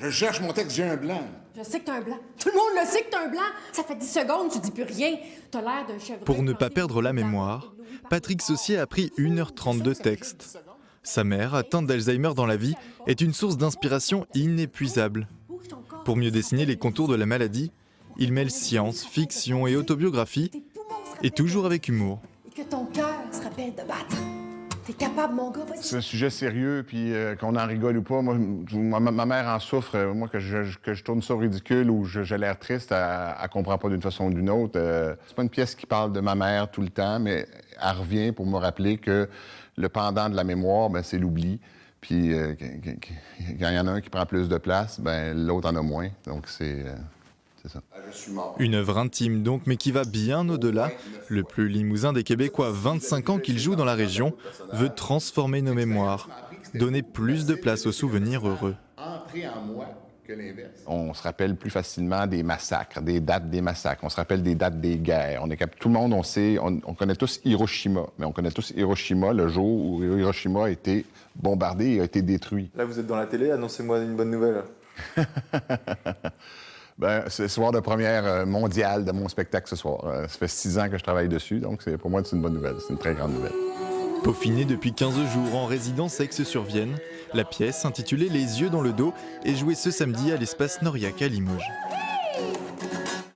Je cherche mon texte, j'ai un blanc. Je sais que t'as un blanc. Tout le monde le sait que t'as un blanc. Ça fait 10 secondes, tu dis plus rien. T'as l'air d'un chevreuil. Pour ne pas perdre la mémoire, Patrick Saucier a pris 1h30 de texte. Sa mère, atteinte d'Alzheimer dans la vie, est une source d'inspiration inépuisable. Pour mieux dessiner les contours de la maladie, il mêle science, fiction et autobiographie, et toujours avec humour. Et que ton cœur se rappelle de battre. T'es capable, mon gars, vas-y. C'est un sujet sérieux, puis qu'on en rigole ou pas. Moi, ma mère en souffre. Moi, que je tourne ça au ridicule ou j'ai l'air triste, elle comprend pas d'une façon ou d'une autre. C'est pas une pièce qui parle de ma mère tout le temps, mais elle revient pour me rappeler que le pendant de la mémoire, ben, c'est l'oubli. Puis quand il y en a un qui prend plus de place, ben l'autre en a moins. Donc c'est ça. Une œuvre intime donc, mais qui va bien au-delà. Le plus limousin des Québécois, 25 ans qu'il joue dans la région, veut transformer nos mémoires, donner plus de place aux souvenirs heureux. On se rappelle plus facilement des massacres, des dates des massacres. On se rappelle des dates des guerres. Tout le monde, on sait, on connaît tous Hiroshima, mais on connaît tous Hiroshima le jour où Hiroshima a été bombardé et a été détruit. Là, vous êtes dans la télé, annoncez-moi une bonne nouvelle. Ben, c'est le soir de première mondiale de mon spectacle ce soir. Ça fait 6 ans que je travaille dessus, donc pour moi, c'est une bonne nouvelle. C'est une très grande nouvelle. Peaufinée depuis 15 jours en résidence Aix-sur-Vienne, la pièce, intitulée Les yeux dans le dos, est jouée ce samedi à l'espace Noriac à Limoges.